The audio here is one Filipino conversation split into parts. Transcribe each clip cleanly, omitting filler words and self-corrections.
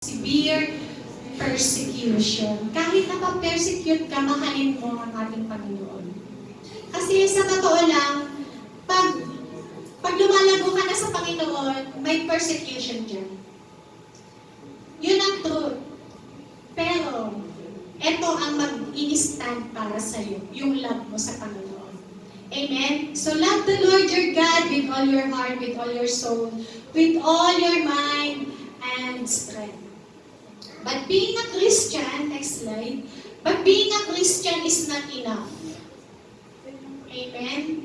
Severe persecution. Kahit na-persecute ka, mahalin mo ang ating Panginoon. Kasi sa totoo lang, pag lumalago ka na sa Panginoon, may persecution dyan. Yun ang truth. Pero, ito ang mag-i-stand para sa'yo, yung love mo sa Panginoon. Amen? So, love the Lord your God with all your heart, with all your soul, with all your mind, and strength. But being a Christian, next slide, but being a Christian is not enough. Amen?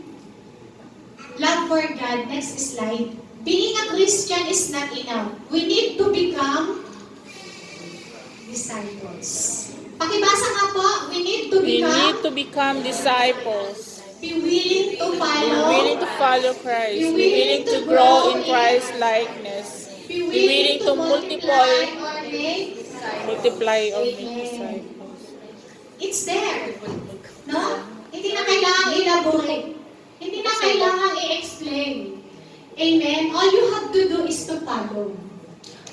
Love for God, next slide. Being a Christian is not enough. We need to become disciples. Pakibasa nga po, we need to become disciples. Be willing to Be follow. willing to follow Christ. Be willing to grow in Christ's likeness. Be Be willing to multiply or make Amen. disciples. It's there. No? Hindi na kailangan elaborate. Hindi na kailangan i-explain. Amen? All you have to do is to follow.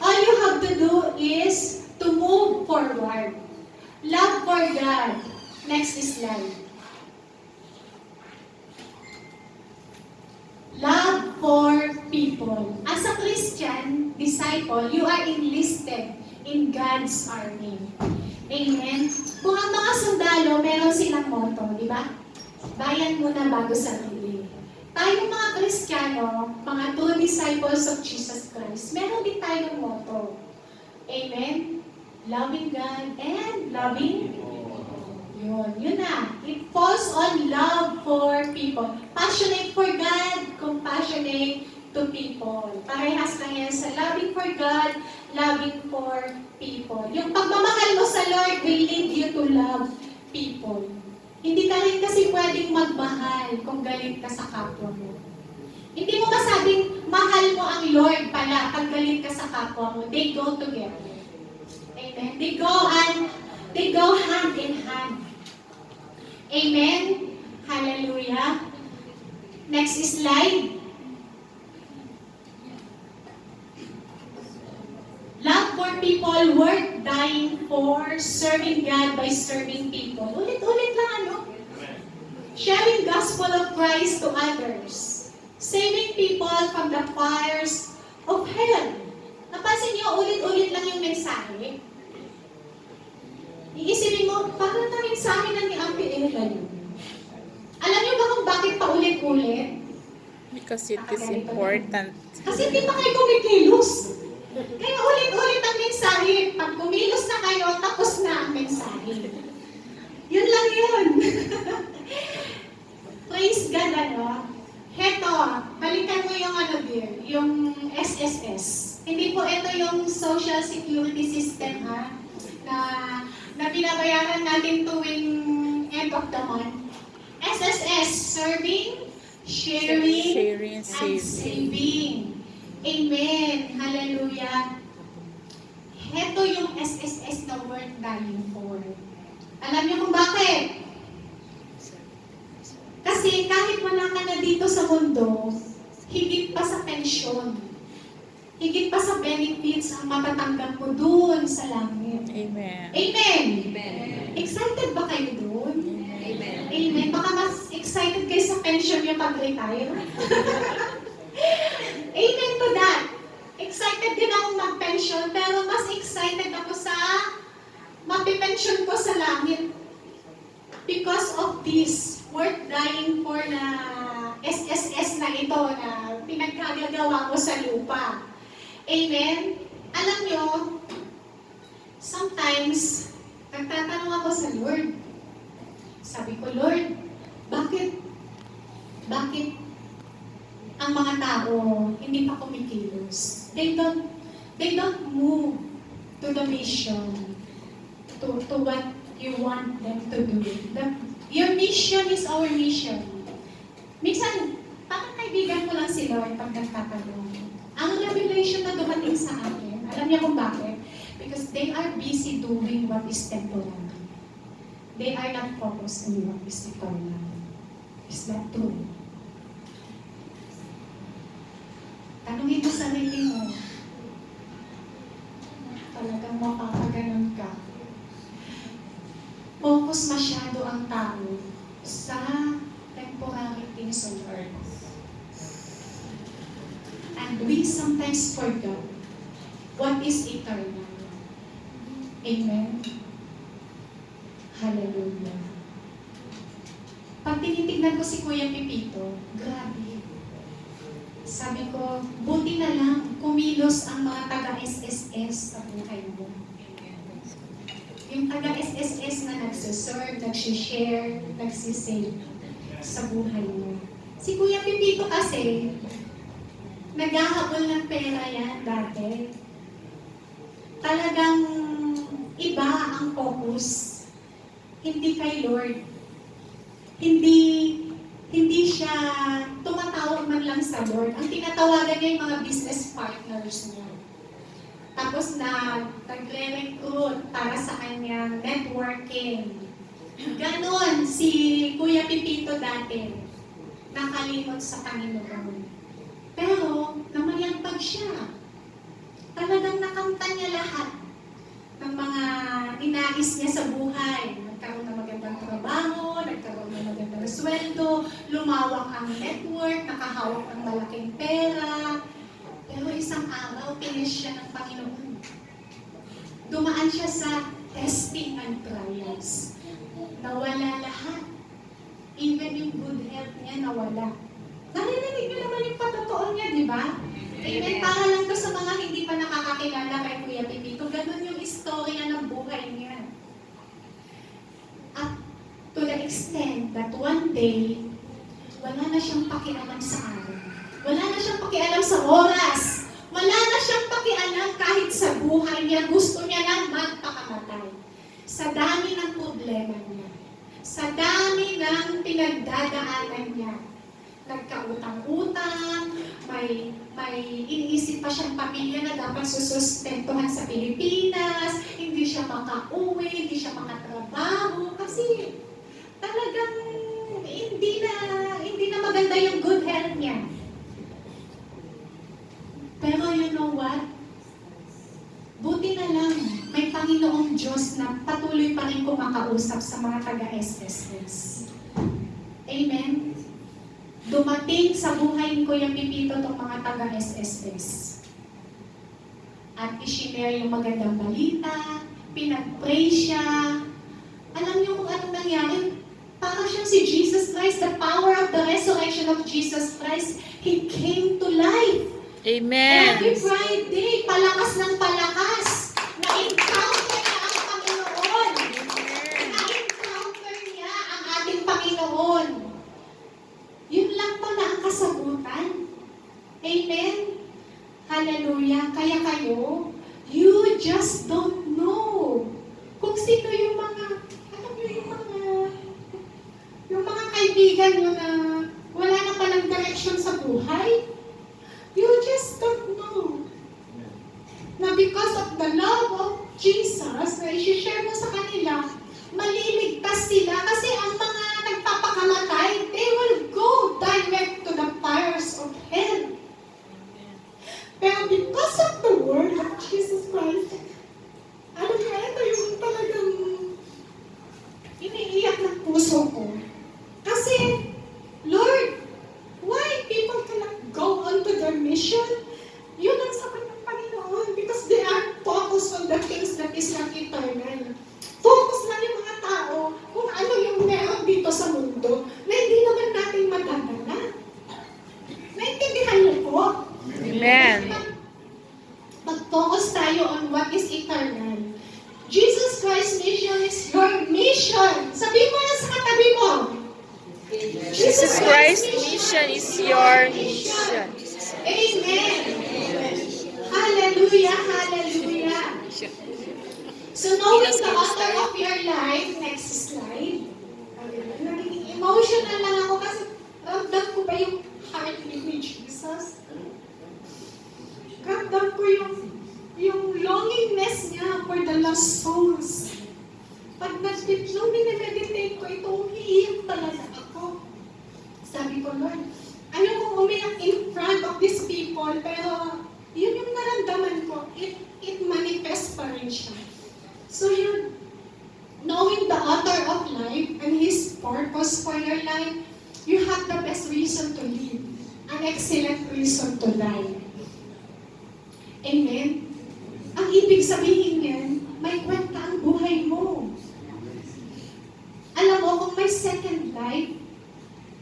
All you have to do is to move forward. Love for God. Next slide. Love for people. As a Christian disciple, you are enlisted in God's army. Amen? Kung ang mga sundalo, meron silang motto, di ba? Bayan muna bago sarili. Tayong mga Kristiyano, mga true disciples of Jesus Christ, meron din tayong motto. Amen? Loving God and loving yun na. It falls on love for people. Passionate for God, compassionate to people. Parehas lang yan sa loving for God, loving for people. Yung pagmamahal mo sa Lord will lead you to love people. Hindi ka rin kasi pwedeng magmahal kung galit ka sa kapwa mo. Hindi mo masabing mahal mo ang Lord pala pag galit ka sa kapwa mo. They go together. Amen? They go hand in hand. Amen? Hallelujah. Next slide. Love for people worth dying for, serving God by serving people. Ulit-ulit lang ano? Sharing gospel of Christ to others. Saving people from the fires of hell. Napansin niyo, ulit-ulit lang yung mensahe. Iisipin mo, parang na mensahe na ni Auntie Ella yun. Alam niyo ba kung bakit paulit-ulit? Because it is important. Kasi hindi pa kayo kumikilos. Kaya ulit-ulit ang mensahe. Pag kumilos na kayo, tapos na ang mensahe. Yun lang yun. Praise God, ano? Heto, balikan mo yung ano dear, yung SSS. Hindi po ito yung Social Security System, ha? Na binabayaran natin tuwing end of the month. SSS, serving, sharing, and and saving. Amen. Hallelujah. Heto yung SSS na worth dying for. Alam niyo kung bakit? Kasi kahit wala ka na dito sa mundo, higit pa sa pensyon, higit pa sa benefits ang matatanggap mo doon sa langit. Amen. Amen. Amen. Excited ba kayo doon? Amen. Amen. Baka mas excited kayo sa pension niyo pag-retire. Amen to that. Excited din akong mag-pension, pero mas excited ako sa mapipension ko sa langit. Because of this worth dying for na SSS na ito na pinagkagagawa ko sa lupa. Amen? Alam nyo, sometimes, nagtatanong ako sa Lord. Sabi ko, Lord, bakit ang mga tao hindi pa kumikilos? They don't move to the mission, to what you want them to do. Your mission is our mission. Minsan, parang kaibigan ko lang si Lord pag nagtatanong. Ang revelation na dumating sa akin, alam niya kung bakit? Because they are busy doing what is temporary. They are not focused on what is eternal. Is that true? Tanungin mo sarili mo. talagang mapapaganon ka. Focus masyado ang tao sa temporary things on earth. And we sometimes forget what is eternal. Amen? Hallelujah. Pag tinitignan ko si Kuya Pipito, grabe. Sabi ko, buti na lang kumilos ang mga taga-SSS sa buhay mo. Yung taga-SSS na nagsiserve, nagsishare, nagsisave sa buhay mo. Si Kuya Pipito kasi, naghahabol ng pera yan dati. Talagang iba ang focus. Hindi kay Lord. Hindi siya tumatawag man lang sa Lord. Ang tinatawagan niya yung mga business partners niya. Tapos nagre-recruit para sa kanyang networking. Ganon si Kuya Pipito dati. Nakalimot sa Panginoon. Pero namayagpag siya. Talagang nakanta niya lahat ng mga inais niya sa buhay. Nagkaroon ng magandang trabaho, nagkaroon ng magandang sweldo, lumawak ang network, nakahawak ng malaking pera. Pero isang araw, pinis siya ng Panginoon. Dumaan siya sa testing and trials. Nawala lahat. Even yung good health niya nawala. Narinig niyo naman yung patotoo niya, di ba? Amen. Para lang to sa mga hindi pa nakakakilala kay Kuya Pipito, ganun yung istorya ng buhay niya. At to the extent that one day, wala na siyang pakialam sa araw. Wala na siyang pakialam sa oras. Wala na siyang pakialam kahit sa buhay niya. Gusto niya lang magpakamatay. Sa dami ng problema niya. Sa dami ng pinagdadaanan niya. Nagkautang-utang, may iniisip pa siyang pamilya na dapat susustentuhan sa Pilipinas, hindi siya makauwi, hindi siya makatrabaho, kasi talagang hindi na maganda yung good health niya. Pero you know what? Buti na lang, may Panginoong Diyos na patuloy pa rin kumakausap sa mga taga-SSS. Amen? Dumating sa buhay ni Kuya Pipito itong mga taga-SSS. At isinare yung magandang balita, pinag-pray siya. Alam niyo kung anong nangyari? Para siyang si Jesus Christ, the power of the resurrection of Jesus Christ, He came to life. Amen. Every Friday, palakas ng palakas, na-encounter niya ang Panginoon. Na-encounter niya ang ating Panginoon. Yun lang pala ang kasagutan. Amen? Hallelujah. Kaya kayo, you just don't know kung sino yung mga, alam nyo yung mga kaibigan nyo na wala na palang direction sa buhay. You just don't know. Na because of the love of Jesus na i-share mo sa kanila, maliligtas sila kasi ang mga nagpapakamatay, they will go direct to the fires of hell. Pero because of the word of Jesus Christ, alam niyo, ito yung talagang iniiyak ng puso ko. Kasi, Lord, why people cannot go on to their mission? Yun ang sabi ng Panginoon because they are focused on the things that is not eternal. Focus lang yung mga tao kung ano yung meron dito sa mundo na hindi naman natin madadala. Naintindihan niyo po? Amen. Mag-focus tayo on what is eternal. Jesus Christ's mission is your mission. Sabihin mo na sa katabi mo. Jesus Christ's mission is your mission. Amen. Hallelujah, hallelujah. So knowing the author of your life, next slide. Naging emotional lang ako kasi ramdam ko ba yung heartbeat ni Jesus? Ramdam ko yung longingness niya for the lost souls. Pag nung minimeditate ko ito, umiiyak talaga ako. Sabi ko, Lord, ayokong umiyak in front of these people, pero yun yung naramdaman ko. It manifests pa rin. So yun, knowing the author of life and His purpose for your life, you have the best reason to live, an excellent reason to die. Amen? Ang ibig sabihin yan, may kwenta ang buhay mo. Alam mo, kung may second life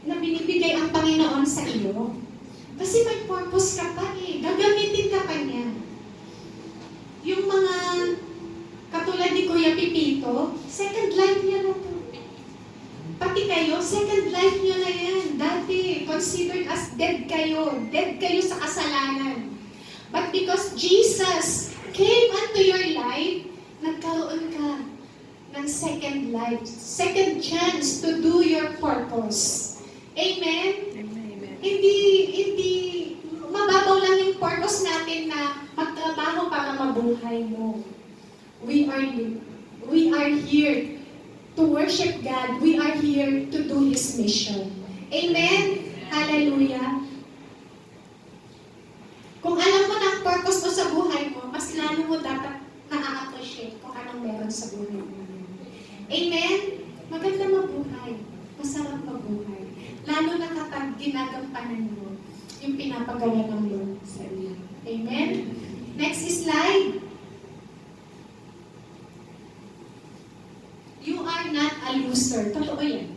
na binibigay ang Panginoon sa iyo, kasi may purpose ka pa eh, gagamitin ka pa niya. Yung mga katulad ni Kuya Pipito, second life niya na to. Pati kayo, second life niya na yan. Dati, considered as dead kayo sa kasalanan. But because Jesus came unto your life, nagkaroon ka ng second life, second chance to do your purpose. Amen? Hindi mababaw lang yung purpose natin na magtrabaho para mabuhay mo. We are here to worship God. We are here to do His mission. Amen? Hallelujah. Kung alam mo na ang purpose mo sa buhay mo, mas lalo mo dapat na-appreciate kung anong meron sa buhay mo. Amen? Maganda mabuhay. Masarap mabuhay. Lalo na kapag ginagampanan mo yung pinapagawa ng Lord sa iyo. Amen? Next slide. You are not a loser. Totoo yan.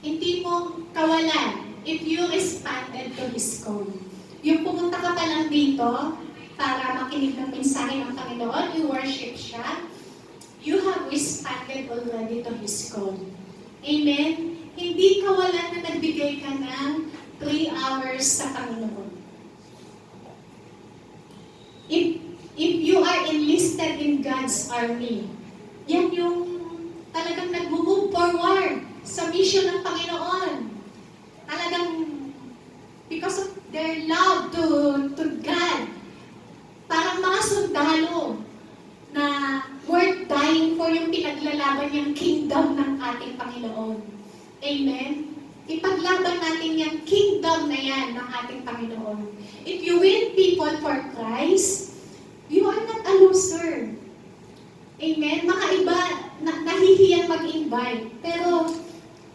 Hindi mo kawalan if you responded to His call. Yung pumunta ka pa lang dito para makinig ng mensahe ng Panginoon, you worship siya, you have responded already to His call. Amen? Hindi kawalan na nagbigay ka ng 3 hours sa Panginoon. If you are enlisted in God's army, yan yung talagang nag-move forward sa mission ng Panginoon. Talagang because of their love to God. Parang mga sundalo na worth dying for yung pinaglalaban yung kingdom ng ating Panginoon. Amen? Ipaglaban natin yung kingdom na yan ng ating Panginoon. If you win people for Christ, you are not a loser. Amen? Mga iba, nahihiyang mag-invite. Pero,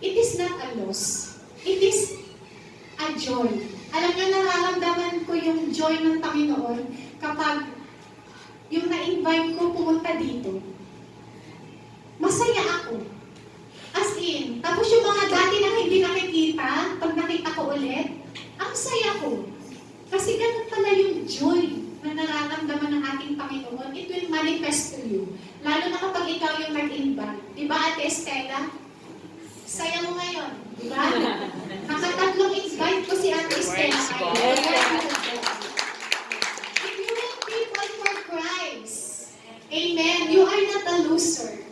it is not a loss. It is a joy. Alam niyo, nararamdaman ko yung joy ng Panginoon kapag yung na-invite ko pumunta dito. Masaya ako. As in, tapos yung mga dati na hindi nakikita, pag nakita ko ulit, ang saya ko. Kasi ganun pala yung joy na nararamdaman ng ating Panginoon. It will manifest to you. Lalo na kapag ikaw yung nag-invite. Diba, Ate Estela? Saya mo ngayon. Diba? Nakatatlong invite ko si Ate Estela ngayon. If you win people for Christ, amen, you are not a loser.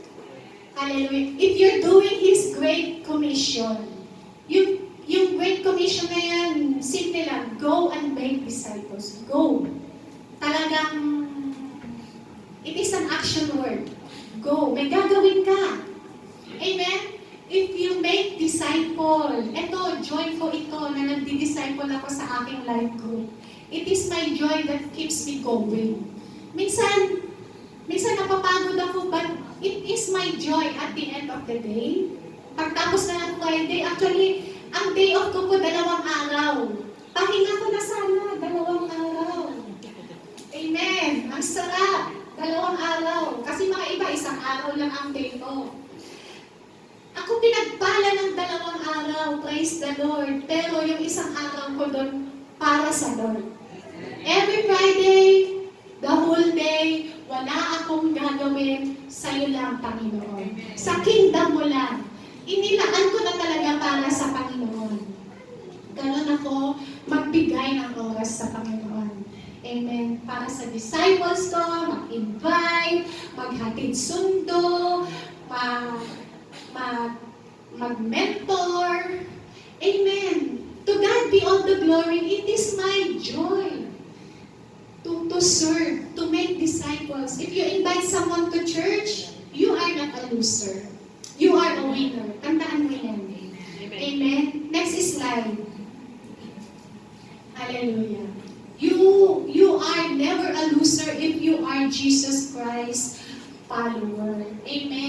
Hallelujah. If you're doing His Great Commission, yung Great Commission na yan, simple lang, go and make disciples. Go. Talagang, it is an action word. Go. May gagawin ka. Amen? If you make disciple, eto, joy ko ito na nagdi-disciple ako sa aking life group. It is my joy that keeps me going. Minsan napapagod ako, but it is my joy at the end of the day. Pagtapos na ng Friday, actually, ang day off ko 2 araw. Pahinga ko na sana, 2 araw. Amen. Ang sarap. 2 araw. Kasi mga iba, 1 araw lang ang day off. Ako pinagpala ng 2 araw, praise the Lord. Pero yung 1 araw ko doon, para sa Lord. Every Friday, the whole day, wala akong gagawin, sa'yo lang, Panginoon. Sa kingdom mo lang. Inilaan ko na talaga para sa Panginoon. Ganon ako magbigay ng oras sa Panginoon. Amen. Para sa disciples ko, mag-invite, maghatid sundo, mag-mentor. Amen. To God be all the glory. It is my joy to serve, to make disciples. If you invite someone to church, you are not a loser. You are a winner. Tandaan mo yan. Amen. Next slide. Hallelujah. You are never a loser if you are Jesus Christ follower. Amen?